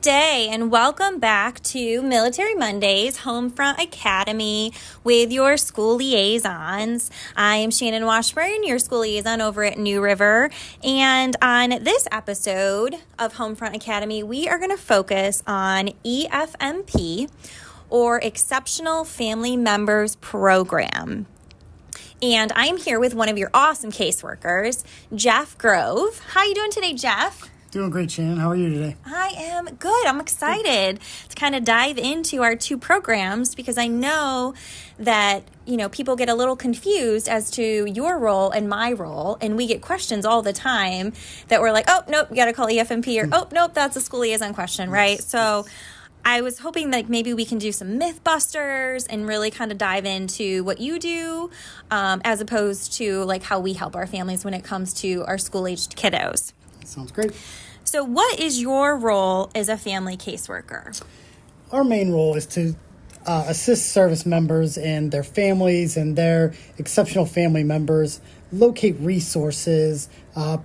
Good day and welcome back to Military Mondays, Homefront Academy with your school liaisons. I am Shannon Washburn, your school liaison over at New River. And on this episode of Homefront Academy, we are going to focus on EFMP, or Exceptional Family Members Program. And I'm here with one of your awesome caseworkers, Jeff Grove. How are you doing today, Jeff? Doing great, Shannon. How are you today? I am good. I'm excited to kind of dive into our two programs because I know that, people get a little confused as to your role and my role. And we get questions all the time that we're like, oh, nope, you got to call EFMP, or oh, nope, that's a school liaison question, right? Yes, So yes. I was hoping that maybe we can do some myth busters and really kind of dive into what you do as opposed to like how we help our families when it comes to our school-aged kiddos. Sounds great. So what is your role as a family caseworker? Our main role is to assist service members and their families and their exceptional family members locate resources,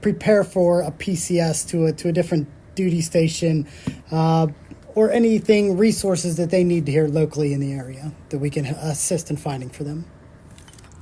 prepare for a PCS to a different duty station, or anything, resources that they need here locally in the area that we can assist in finding for them.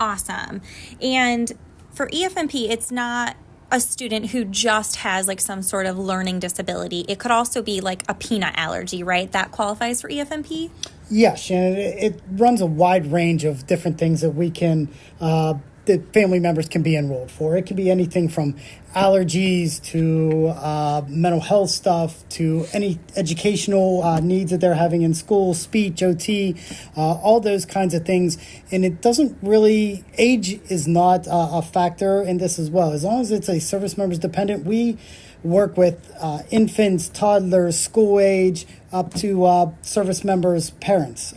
Awesome. And for EFMP, it's not a student who just has like some sort of learning disability. It could also be like a peanut allergy, right? That qualifies for EFMP? Yeah, Shannon, it runs a wide range of different things that we can, that family members can be enrolled for. It can be anything from allergies to mental health stuff to any educational needs that they're having in school, speech, OT, all those kinds of things. And it doesn't really, age is not a factor in this as well. As long as it's a service member's dependent, we work with infants, toddlers, school age, up to service members' parents.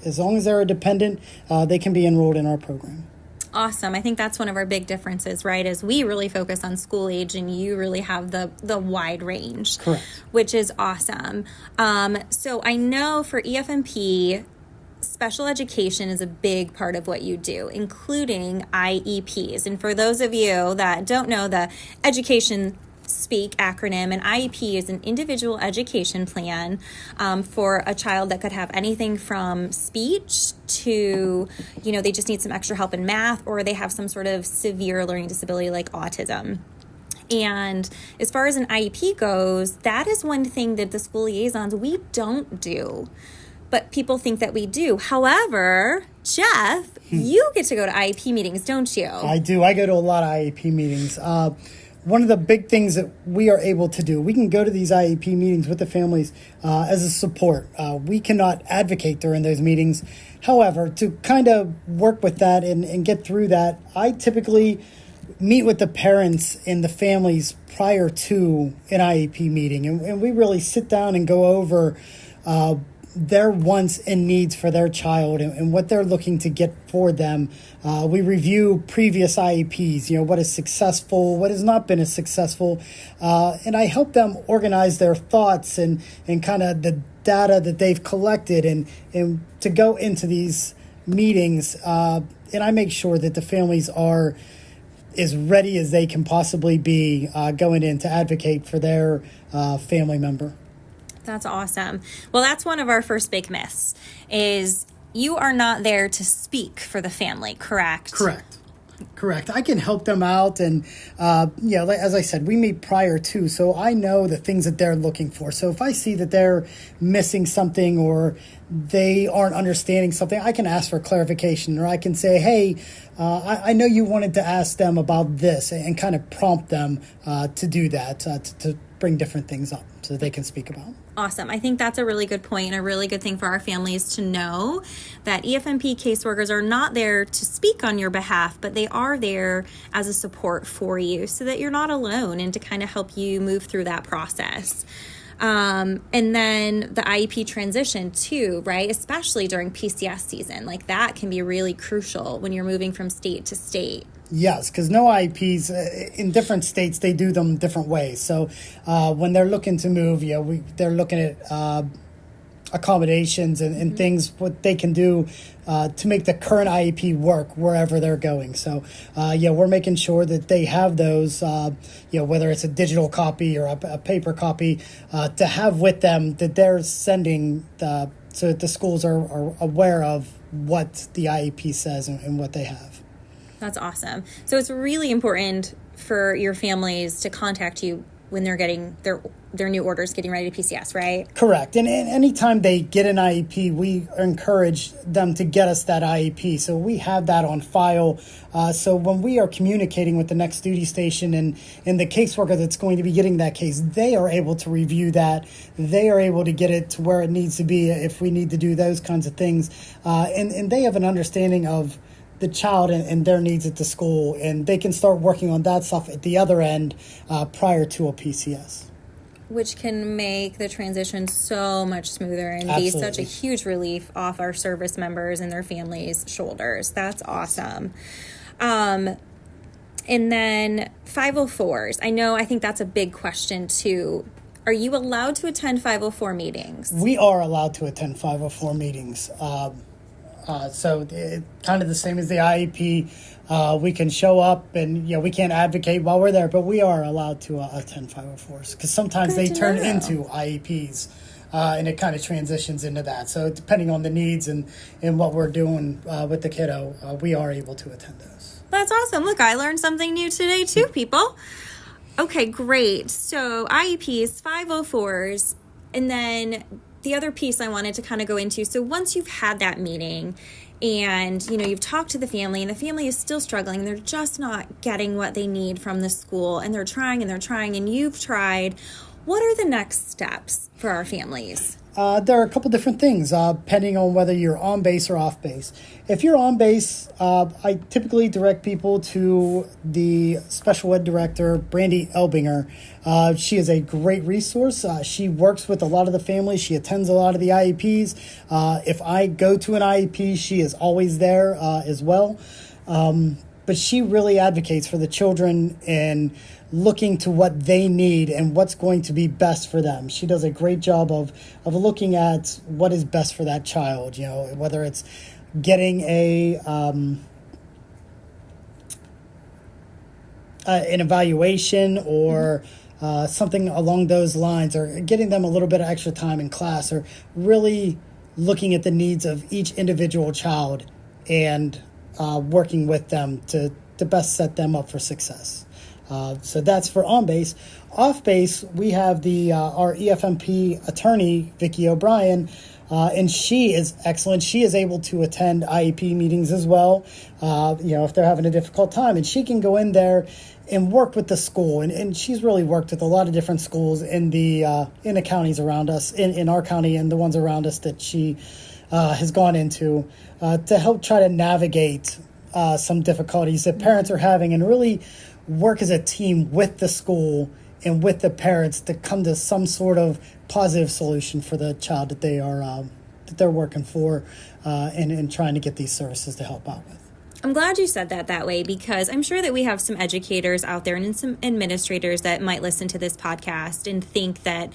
As long as they're a dependent, they can be enrolled in our program. Awesome. I think that's one of our big differences, right? Is we really focus on school age and you really have the wide range. Correct. Which is awesome. So I know for EFMP, special education is a big part of what you do, including IEPs. And for those of you that don't know the education speak acronym, an IEP is an individual education plan for a child that could have anything from speech to, they just need some extra help in math, or they have some sort of severe learning disability like autism. And as far as an IEP goes, that is one thing that the school liaisons, we don't do, but people think that we do. However, Jeff, you get to go to IEP meetings, don't you? I do. I go to a lot of IEP meetings. One of the big things that we are able to do, we can go to these IEP meetings with the families as a support. We cannot advocate during those meetings. However, to kind of work with that and get through that, I typically meet with the parents and the families prior to an IEP meeting. And we really sit down and go over their wants and needs for their child and what they're looking to get for them. We review previous IEPs, what is successful, what has not been as successful, and I help them organize their thoughts and kind of the data that they've collected and to go into these meetings, and I make sure that the families are as ready as they can possibly be going in to advocate for their family member. That's awesome. Well, that's one of our first big myths is you are not there to speak for the family, correct? Correct. I can help them out. And, as I said, we meet prior to, so I know the things that they're looking for. So if I see that they're missing something or they aren't understanding something, I can ask for clarification, or I can say, hey, I know you wanted to ask them about this, and kind of prompt them to do that, to bring different things up so that they can speak about. Awesome. I think that's a really good point and a really good thing for our families to know that EFMP caseworkers are not there to speak on your behalf, but they are there as a support for you so that you're not alone and to kind of help you move through that process. And then the IEP transition too, right? Especially during PCS season, like that can be really crucial when you're moving from state to state. Yes, because no IEPs in different states, they do them different ways. So when they're looking to move, they're looking at accommodations and things, what they can do to make the current IEP work wherever they're going. So, we're making sure that they have those, whether it's a digital copy or a paper copy, to have with them that they're sending so that the schools are aware of what the IEP says and what they have. That's awesome. So it's really important for your families to contact you when they're getting their new orders, getting ready to PCS, right? Correct. And anytime they get an IEP, we encourage them to get us that IEP. So we have that on file. So when we are communicating with the next duty station and the caseworker that's going to be getting that case, they are able to review that. They are able to get it to where it needs to be if we need to do those kinds of things. And they have an understanding of the child and their needs at the school, and they can start working on that stuff at the other end prior to a PCS. Which can make the transition so much smoother and Absolutely. be such a huge relief off our service members and their families' shoulders. That's awesome. And then 504s. I think that's a big question too. Are you allowed to attend 504 meetings? We are allowed to attend 504 meetings. So kind of the same as the IEP. We can show up and, we can't advocate while we're there, but we are allowed to attend 504s because sometimes they turn into IEPs and it kind of transitions into that. So depending on the needs and what we're doing with the kiddo, we are able to attend those. That's awesome. Look, I learned something new today too, people. Okay, great. So IEPs, 504s, and then the other piece I wanted to kind of go into, so once you've had that meeting and, you've talked to the family and the family is still struggling, they're just not getting what they need from the school and they're trying and you've tried, what are the next steps for our families? There are a couple different things, depending on whether you're on base or off base. If you're on base, I typically direct people to the special ed director, Brandy Elbinger. She is a great resource. She works with a lot of the families. She attends a lot of the IEPs. If I go to an IEP, she is always there as well. But she really advocates for the children and looking to what they need and what's going to be best for them. She does a great job of looking at what is best for that child, whether it's getting an evaluation or something along those lines, or getting them a little bit of extra time in class, or really looking at the needs of each individual child and working with them to best set them up for success. So that's for on base. Off base, we have our EFMP attorney, Vicki O'Brien, and she is excellent. She is able to attend IEP meetings as well, if they're having a difficult time. And she can go in there and work with the school. And she's really worked with a lot of different schools in the counties around us, in our county and the ones around us that she has gone into to help try to navigate some difficulties that parents are having and really work as a team with the school and with the parents to come to some sort of positive solution for the child that they're working for and trying to get these services to help out with. I'm glad you said that way, because I'm sure that we have some educators out there and some administrators that might listen to this podcast and think that,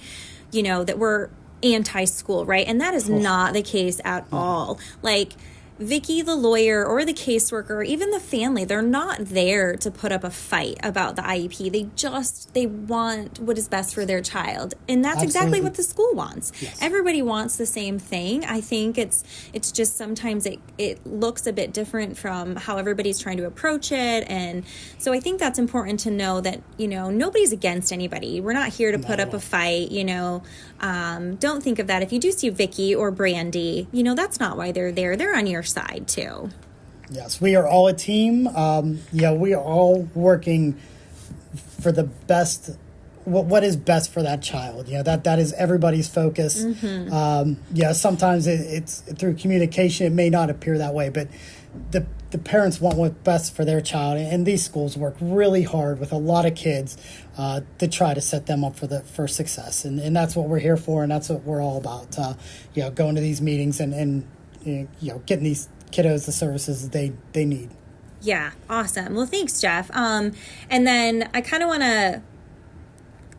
that we're anti-school, right? And that is not the case at all. Like, Vicki, the lawyer, or the caseworker, or even the family, they're not there to put up a fight about the IEP. They want what is best for their child. And that's exactly what the school wants. Yes. Everybody wants the same thing. I think it's just sometimes it looks a bit different from how everybody's trying to approach it. And so I think that's important to know that, nobody's against anybody. We're not here to put up a fight, Don't think of that. If you do see Vicki or Brandy, that's not why they're there. They're on your side too. Yes, we are all a team. We are all working for the best, what is best for that child. That is everybody's focus. Mm-hmm. Sometimes it's through communication. It may not appear that way, but the parents want what's best for their child, and these schools work really hard with a lot of kids to try to set them up for success. And that's what we're here for, and that's what we're all about. Going to these meetings and getting these kiddos the services they need. Yeah, awesome. Well, thanks, Jeff. And then I kind of want to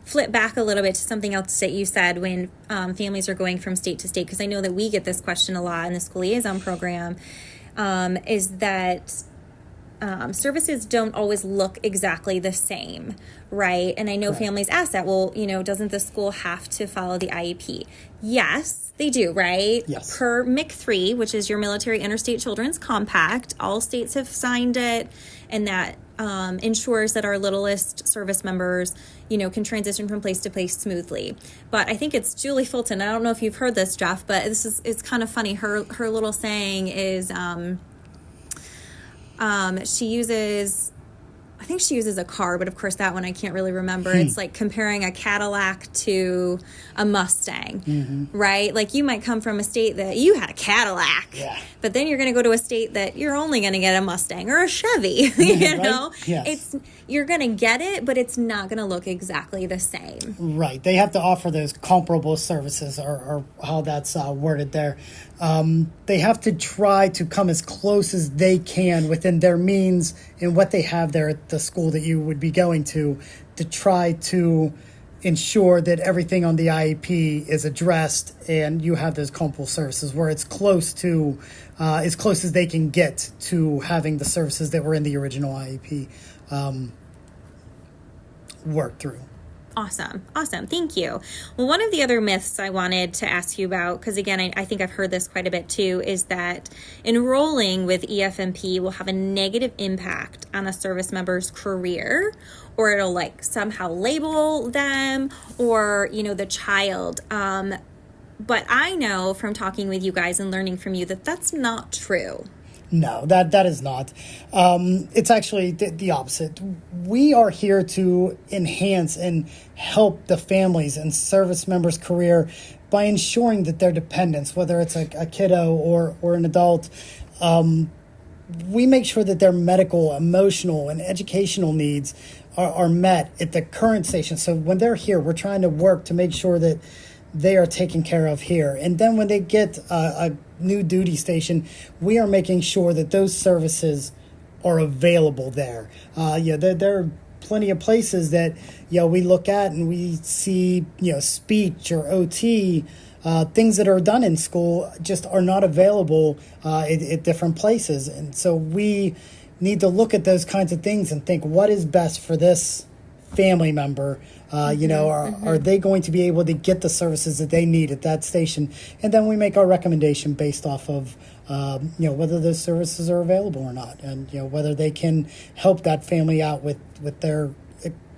flip back a little bit to something else that you said when families are going from state to state, because I know that we get this question a lot in the school liaison program, is that services don't always look exactly the same, right? And I know families ask that, well, doesn't the school have to follow the IEP? Yes, they do, right? Yes. Per MIC-3, which is your Military Interstate Children's Compact, all states have signed it, and that ensures that our littlest service members, can transition from place to place smoothly. But I think it's Julie Fulton. I don't know if you've heard this, Jeff, but it's kind of funny. Her little saying is, I think she uses a car, but of course that one I can't really remember. It's like comparing a Cadillac to a Mustang, right? Like you might come from a state that you had a Cadillac, but then you're going to go to a state that you're only going to get a Mustang or a Chevy, you know? Yes. You're going to get it, but it's not going to look exactly the same. Right. They have to offer those comparable services or how that's worded there. They have to try to come as close as they can within their means and what they have there at the school that you would be going to try to ensure that everything on the IEP is addressed and you have those comparable services where it's close to as close as they can get to having the services that were in the original IEP worked through. Awesome. Thank you. Well, one of the other myths I wanted to ask you about, because again, I think I've heard this quite a bit too, is that enrolling with EFMP will have a negative impact on a service member's career, or it'll somehow label them or, the child. But I know from talking with you guys and learning from you that that's not true. No, that is not. It's actually the opposite. We are here to enhance and help the families and service members' career by ensuring that their dependents, whether it's a kiddo or an adult, we make sure that their medical, emotional, and educational needs are met at the current station. So when they're here, we're trying to work to make sure that they are taken care of here. And then when they get a new duty station, we are making sure that those services are available there. There are plenty of places that we look at and we see speech or OT, things that are done in school just are not available at different places. And so we need to look at those kinds of things and think, what is best for this family member? Are they going to be able to get the services that they need at that station? And then we make our recommendation based off of, whether those services are available or not, and, whether they can help that family out with their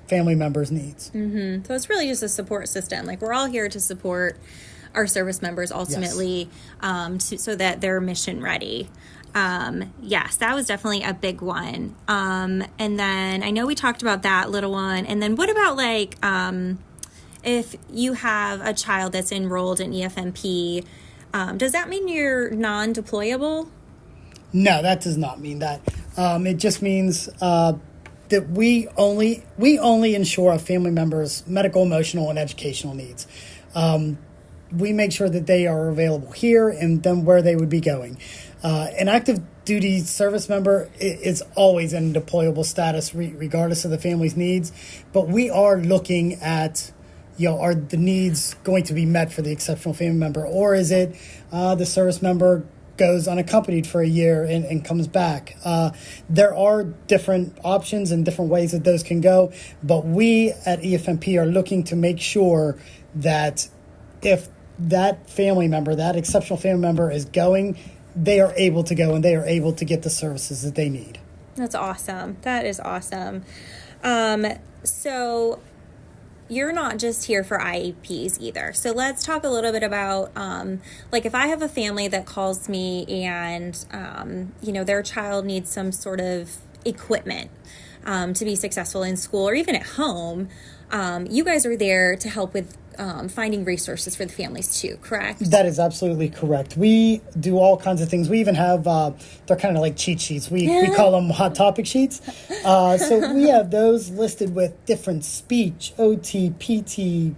family members' needs. Mm-hmm. So it's really just a support system. We're all here to support our service members ultimately, so that they're mission ready. Yes, that was definitely a big one. And then I know we talked about that little one. And then what about if you have a child that's enrolled in EFMP, does that mean you're non-deployable? No, that does not mean that. It just means that we only ensure a family member's medical, emotional, and educational needs. We make sure that they are available here and then where they would be going. An active duty service member is always in deployable status regardless of the family's needs, but we are looking at, are the needs going to be met for the exceptional family member, or is it the service member goes unaccompanied for a year and comes back? There are different options and different ways that those can go, but we at EFMP are looking to make sure that if that family member, that exceptional family member is going, they are able to go and they are able to get the services that they need. That's awesome. That is awesome. So you're not just here for IEPs either. So let's talk a little bit about, if I have a family that calls me and, their child needs some sort of equipment to be successful in school or even at home, you guys are there to help with finding resources for the families too, correct? That is absolutely correct. We do all kinds of things. We even have, they're kind of like cheat sheets. We call them hot topic sheets. So we have those listed with different speech, OT, PT,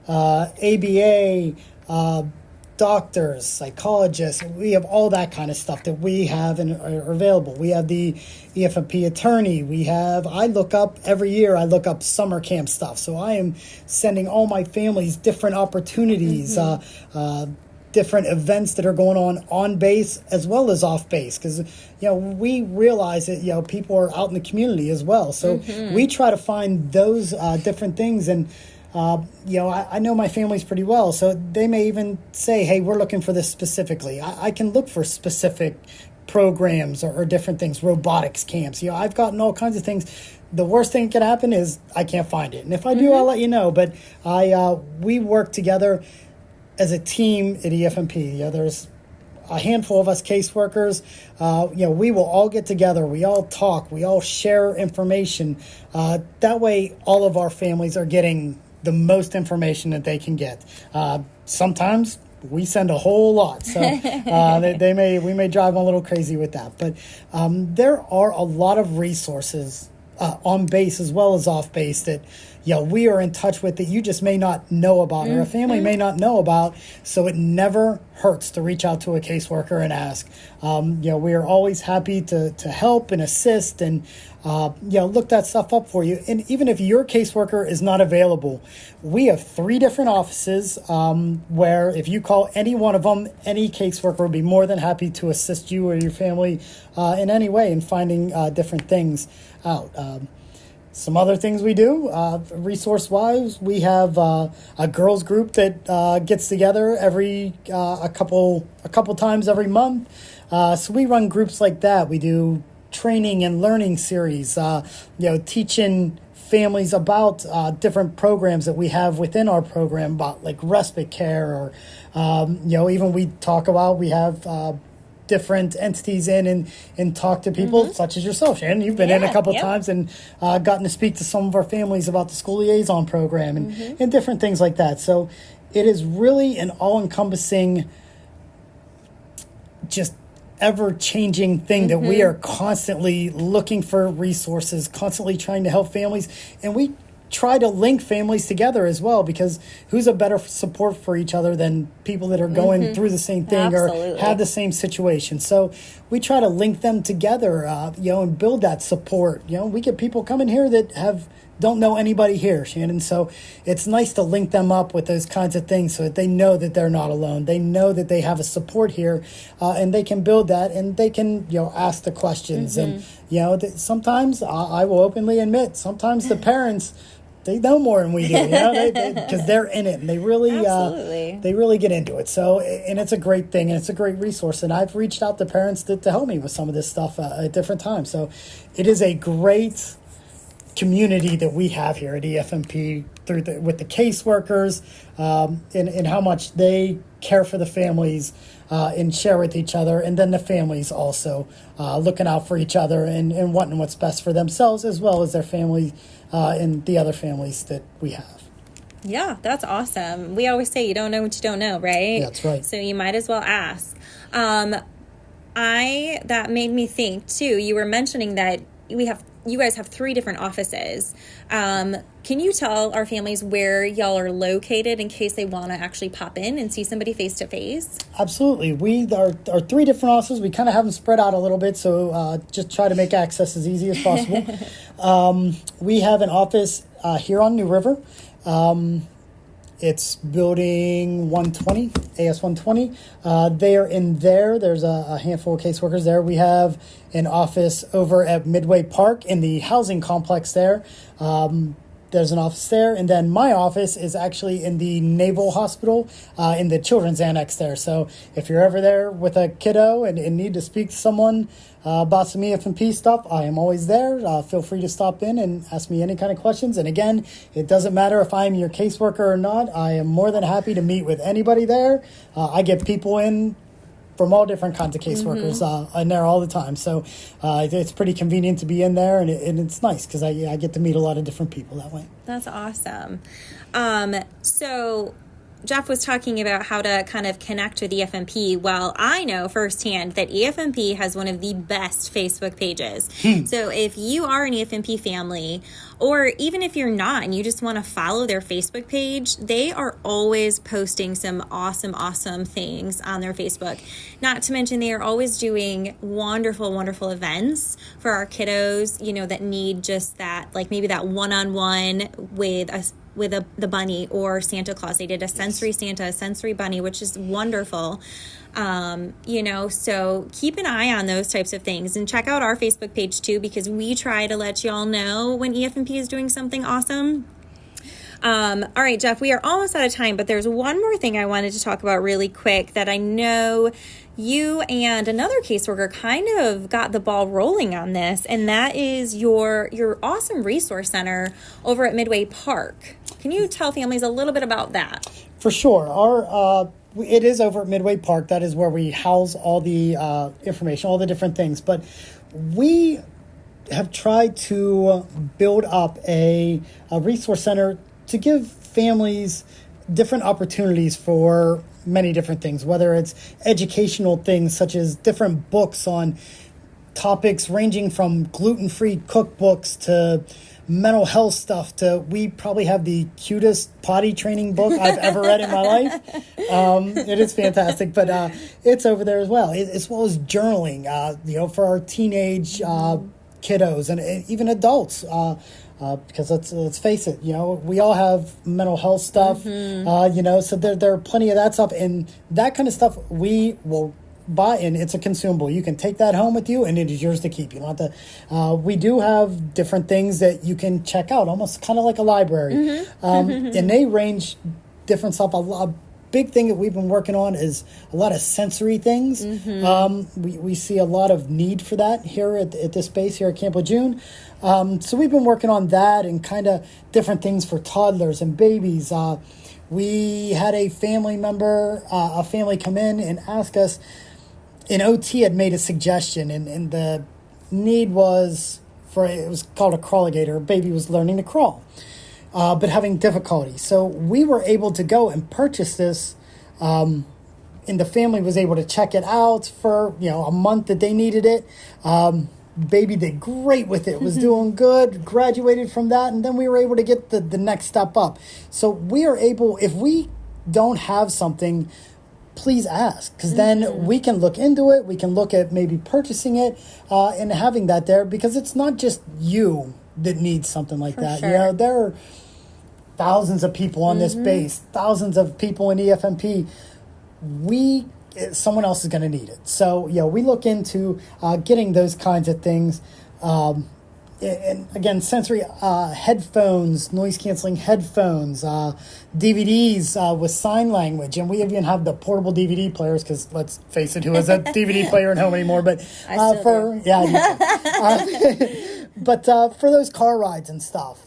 ABA, doctors, psychologists. We have all that kind of stuff that we have and are available. We have the EFMP attorney. I look up every year, I look up summer camp stuff. So I am sending all my families different opportunities, different events that are going on base as well as off base. Because, we realize that, people are out in the community as well. So we try to find those different things. And, I know my families pretty well, so they may even say, hey, we're looking for this specifically. I can look for specific programs or different things, robotics camps. I've gotten all kinds of things. The worst thing that can happen is I can't find it. And if I do, I'll let you know. But we work together as a team at EFMP. There's a handful of us caseworkers. We will all get together. We all talk. We all share information. That way, all of our families are getting the most information that they can get. Sometimes we send a whole lot, so we may drive them a little crazy with that. But there are a lot of resources on base as well as off base that we are in touch with that you just may not know about or a family may not know about. So it never hurts to reach out to a caseworker and ask. We are always happy to help and assist and look that stuff up for you. And even if your caseworker is not available, we have 3 different offices where if you call any one of them, any caseworker will be more than happy to assist you or your family in any way in finding different things out. Some other things we do, resource-wise, we have a girls group that gets together every a couple times every month. So we run groups like that. We do training and learning series, teaching families about different programs that we have within our program, about like respite care, or even we talk about we have different entities in and talk to people such as yourself, Shannon. You've been in a couple times and gotten to speak to some of our families about the school liaison program and different things like that. So it is really an all-encompassing, just ever-changing thing that we are constantly looking for resources, constantly trying to help families. And we try to link families together as well, because who's a better support for each other than people that are going through the same thing or have the same situation. So we try to link them together, and build that support. We get people coming here that don't know anybody here, Shannon. So it's nice to link them up with those kinds of things so that they know that they're not alone. They know that they have a support here, and they can build that, and they can, ask the questions. And, sometimes I will openly admit, sometimes the parents, they know more than we do, because they're in it and they really get into it. So, and it's a great thing and it's a great resource. And I've reached out to parents to help me with some of this stuff at different times. So it is a great community that we have here at EFMP with the caseworkers, and how much they care for the families and share with each other, and then the families also looking out for each other and wanting what's best for themselves as well as their family and the other families that we have. Yeah, that's awesome. We always say you don't know what you don't know, right? That's right. So you might as well ask. That made me think too. You were mentioning that you guys have 3 different offices. Can you tell our families where y'all are located in case they want to actually pop in and see somebody face to face? Absolutely. We are 3 different offices. We kind of have them spread out a little bit, so just try to make access as easy as possible. We have an office here on New River. It's building 120, AS 120. They are in there. There's a handful of caseworkers there. We have an office over at Midway Park in the housing complex there. There's an office there. And then my office is actually in the Naval Hospital in the Children's Annex there. So if you're ever there with a kiddo and need to speak to someone about some EFMP stuff, I am always there. Feel free to stop in and ask me any kind of questions. And again, it doesn't matter if I'm your caseworker or not. I am more than happy to meet with anybody there. I get people in from all different kinds of caseworkers in there all the time. So it's pretty convenient to be in there, and it's nice because I get to meet a lot of different people that way. That's awesome. So Jeff was talking about how to kind of connect with EFMP. Well, I know firsthand that EFMP has one of the best Facebook pages. So if you are an EFMP family, or even if you're not and you just want to follow their Facebook page, they are always posting some awesome things on their Facebook. Not to mention they are always doing wonderful events for our kiddos, that need just that, like maybe that one-on-one with the bunny or Santa Claus. They did a sensory Santa, a sensory bunny, which is wonderful. So keep an eye on those types of things and check out our Facebook page too, because we try to let you all know when EFMP is doing something awesome. All right, Jeff, we are almost out of time, but there's one more thing I wanted to talk about really quick that I know you and another caseworker kind of got the ball rolling on this, and that is your awesome resource center over at Midway Park. Can you tell families a little bit about that? For sure. It is over at Midway Park. That is where we house all the information, all the different things. But we have tried to build up a resource center to give families different opportunities for many different things, whether it's educational things such as different books on topics ranging from gluten-free cookbooks to mental health stuff to we probably have the cutest potty training book I've ever read in my life. It is fantastic, but it's over there as well as journaling, for our teenage kiddos and even adults. Because let's face it, we all have mental health stuff, so there are plenty of that stuff, and that kind of stuff we will buy, and it's a consumable. You can take that home with you, and it is yours to keep. You don't have to. We do have different things that you can check out, almost kind of like a library, and they range different stuff. A big thing that we've been working on is a lot of sensory things. We see a lot of need for that here at this space here at Camp Lejeune. So we've been working on that and kind of different things for toddlers and babies. We had a family come in and ask us, an OT had made a suggestion, and the need was it was called a crawligator. A baby was learning to crawl, but having difficulty. So we were able to go and purchase this, and the family was able to check it out for, a month that they needed it. Baby did great with it, was doing good, graduated from that, and then we were able to get the next step up. So we are able, if we don't have something, please ask, because then we can look into it, we can look at maybe purchasing it and having that there, because it's not just you that needs something like that. Sure. There are thousands of people on this base, thousands of people in EFMP. Someone else is going to need it. So, we look into getting those kinds of things. And again, sensory headphones, noise-canceling headphones, DVDs with sign language. And we even have the portable DVD players because, let's face it, who has a DVD player at home anymore? But but for those car rides and stuff,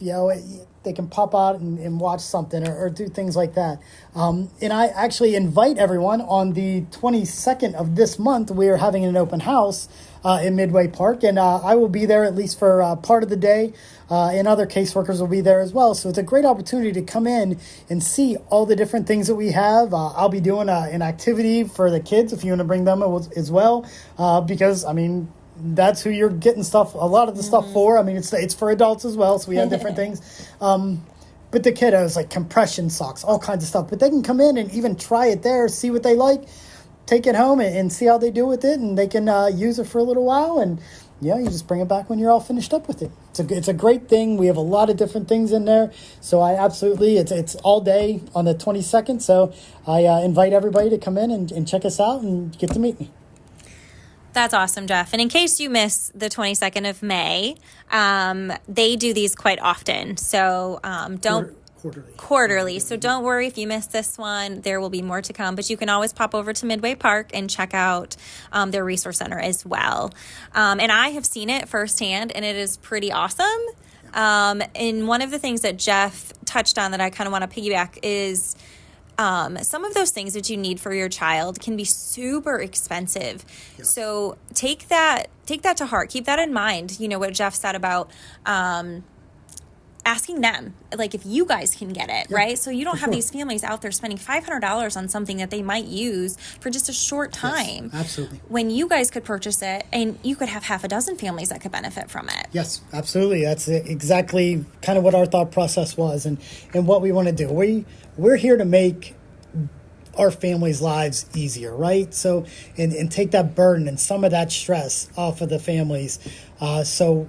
they can pop out and watch something or do things like that. And I actually invite everyone on the 22nd of this month. We are having an open house in Midway Park, and I will be there at least for part of the day, and other caseworkers will be there as well. So it's a great opportunity to come in and see all the different things that we have. I'll be doing an activity for the kids if you want to bring them as well, because, that's who you're getting stuff, a lot of the stuff for. It's for adults as well, so we have different things. But the kiddos, like compression socks, all kinds of stuff. But they can come in and even try it there, see what they like, take it home and see how they do with it, and they can use it for a little while, and you just bring it back when you're all finished up with it. It's a great thing. We have a lot of different things in there, so I absolutely, it's all day on the 22nd, so I invite everybody to come in and check us out and get to meet me. That's awesome, Jeff. And in case you miss the 22nd of May, they do these quite often. So quarterly. So don't worry if you missed this one. There will be more to come. But you can always pop over to Midway Park and check out their resource center as well. And I have seen it firsthand, and it is pretty awesome. And one of the things that Jeff touched on that I kind of want to piggyback is some of those things that you need for your child can be super expensive. Yeah. So take that to heart. Keep that in mind. What Jeff said about asking them, like, if you guys can get it, right? So you don't have these families out there spending $500 on something that they might use for just a short time. Yes, absolutely. When you guys could purchase it, and you could have half a dozen families that could benefit from it. Yes, absolutely. That's exactly kind of what our thought process was, and what we want to do. We're here to make our families' lives easier, right? So, and take that burden and some of that stress off of the families. So,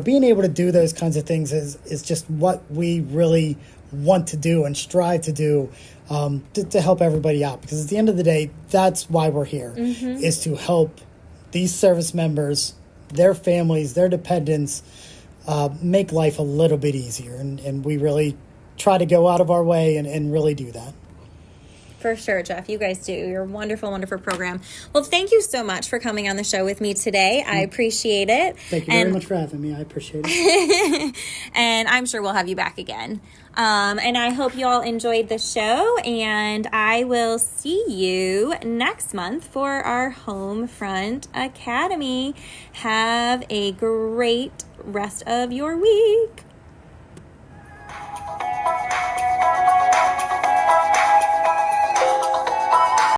being able to do those kinds of things is just what we really want to do and strive to do, to help everybody out. Because at the end of the day, that's why we're here, is to help these service members, their families, their dependents, make life a little bit easier. And we really try to go out of our way and really do that. For sure, Jeff. You guys do. You're a wonderful, wonderful program. Well, thank you so much for coming on the show with me today. I appreciate it. Thank you very much for having me. I appreciate it. And I'm sure we'll have you back again. And I hope you all enjoyed the show. And I will see you next month for our Homefront Academy. Have a great rest of your week.